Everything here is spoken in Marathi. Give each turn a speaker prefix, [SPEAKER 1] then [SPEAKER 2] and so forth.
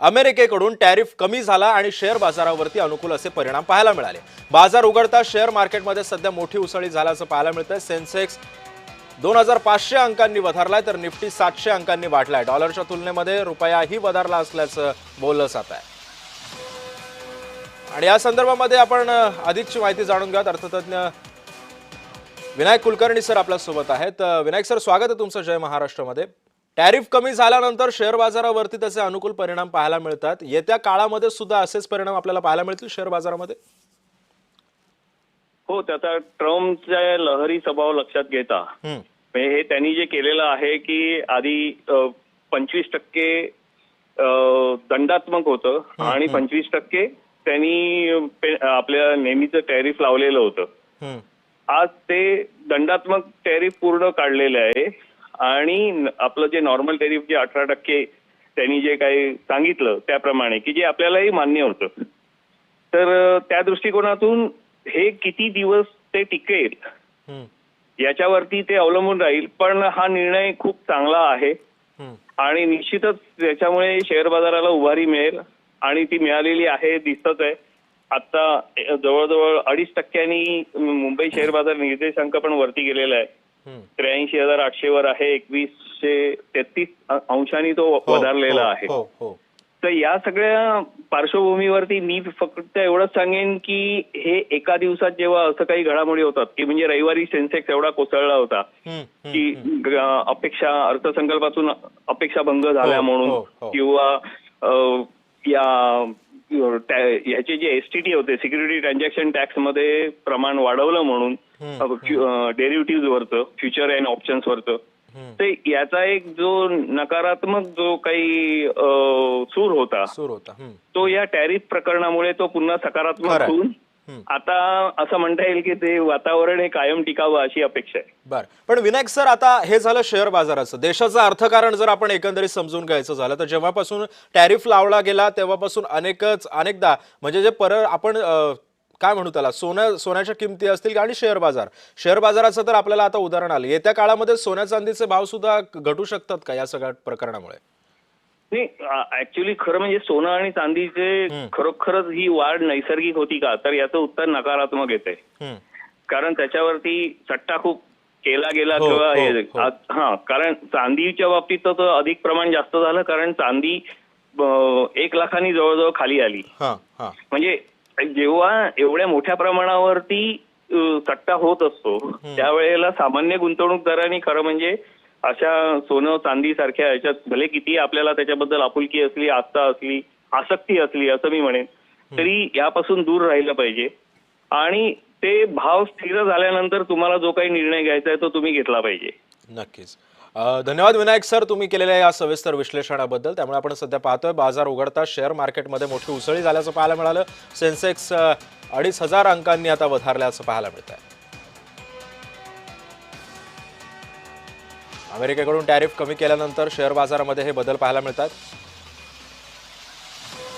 [SPEAKER 1] अमेरिकेकडून टॅरिफ कमी झाला आणि शेअर बाजारावरती अनुकूल असे परिणाम पाहायला मिळाले। बाजार उघडता शेअर मार्केटमध्ये सध्या मोठी उसळी झाल्याचं पाहायला मिळतंय। सेन्सेक्स 2500 अंकांनी वधारलाय तर निफ्टी 700 अंकांनी वाढलाय। डॉलरच्या तुलनेमध्ये रुपयाही वधारला असल्याचं बोललं जात आहे। आणि या संदर्भामध्ये आपण अधिकची माहिती जाणून घेऊयात। अर्थतज्ञ विनायक कुलकर्णी सर आपल्या सोबत आहेत। विनायक सर, स्वागत आहे तुमचं जय महाराष्ट्रमध्ये। टॅरिफ कमी झाल्यानंतर शेअर बाजारावरती त्याचे अनुकूल परिणाम पाहायला मिळतात। येत्या काळामध्ये सुद्धा असेच परिणाम आपल्याला पाहायला मिळतील शेअर बाजारामध्ये?
[SPEAKER 2] हो, त्याचा ट्रम्पच्या लहरी स्वभाव लक्षात घेता हे त्यांनी जे केलेलं आहे की आधी 25% दंडात्मक होतं आणि 25% त्यांनी आपल्या नेहमीचं टॅरिफ लावलेलं होतं। आज ते दंडात्मक टॅरिफ पूर्ण काढलेलं आहे आणि आपलं जे नॉर्मल टॅरिफ जे 18% त्यांनी जे काही सांगितलं त्याप्रमाणे की जे आपल्यालाही मान्य होतं। तर त्या दृष्टिकोनातून हे किती दिवस ते टिकेल याच्यावरती ते अवलंबून राहील, पण हा निर्णय खूप चांगला आहे आणि निश्चितच त्याच्यामुळे शेअर बाजाराला उभारी मिळेल आणि ती मिळालेली आहे, दिसतच आहे। आता जवळजवळ 2.5% मुंबई शेअर बाजार निर्देशांक पण वरती गेलेला आहे। 83,800 वर आहे, 2133 अंशांनी तो वधारलेला आहे। तर या सगळ्या पार्श्वभूमीवरती मी फक्त एवढंच सांगेन की हे एका दिवसात जेव्हा असं काही घडामोडी होतात की म्हणजे रविवारी सेन्सेक्स एवढा कोसळला होता की अपेक्षा अर्थसंकल्पातून अपेक्षा भंग झाल्या म्हणून किंवा ह्याचे जे एसटीटी होते सिक्युरिटी ट्रान्झॅक्शन टॅक्स मध्ये प्रमाण वाढवलं म्हणून डेरिव्हेटिव्ह वरचं फ्युचर अँड ऑप्शन्स वरचं, तर याचा एक जो नकारात्मक जो काही सूर होता तो या टॅरिफ प्रकरणामुळे तो पुन्हा सकारात्मक होऊन आता असं म्हणता येईल की ते वातावरण हे कायम टिकावं अशी अपेक्षा आहे।
[SPEAKER 1] बरं, पण विनायक सर, आता हे झालं शेअर बाजाराचं। देशाचं अर्थकारण जर आपण एकंदरीत समजून घ्यायचं झालं तर जेव्हापासून टॅरिफ लावला गेला तेव्हापासून अनेकदा म्हणजे जे आपण काय म्हणू त्याला सोन्याच्या किमती असतील आणि शेअर बाजाराचं तर आपल्याला आता उदाहरण आलं। येत्या काळामध्ये सोन्या चांदीचे भाव सुद्धा घटू शकतात का या सगळ्या प्रकरणामुळे?
[SPEAKER 2] नाही, ऍक्च्युअली खरं म्हणजे सोनं आणि चांदीचे खरोखरच ही वाढ नैसर्गिक होती का, तर याचं उत्तर नकारात्मक येते। कारण त्याच्यावरती सट्टा खूप केला गेला किंवा कारण चांदीच्या बाबतीत तर अधिक प्रमाण जास्त झालं, कारण चांदी 1 लाखांनी जवळजवळ खाली आली। म्हणजे जेव्हा एवढ्या मोठ्या प्रमाणावरती सट्टा होत असतो त्यावेळेला सामान्य गुंतवणूकदारांनी खरं म्हणजे अशा सोनं चांदी सारख्या याच्यात भले किती आपल्याला त्याच्याबद्दल आपुलकी असली, आस्था असली, आसक्ती असली असं मी म्हणेन, तरी यापासून दूर राहिलं पाहिजे आणि ते भाव स्थिर झाल्यानंतर तुम्हाला जो काही निर्णय घ्यायचा आहे तो तुम्ही घेतला पाहिजे।
[SPEAKER 1] नक्कीच। धन्यवाद विनायक सर तुम्ही केलेल्या या सविस्तर विश्लेषणाबद्दल। त्यामुळे आपण सध्या पाहतोय बाजार उघडता शेअर मार्केटमध्ये मोठी उसळी झाल्याचं पाहायला मिळालं। सेन्सेक्स 2,500 अंकांनी आता वधारल्याचं पाहायला मिळत आहे। अमेरिकेकडून टॅरिफ कमी केल्यानंतर शेअर बाजारामध्ये हे बदल पाहायला मिळतात।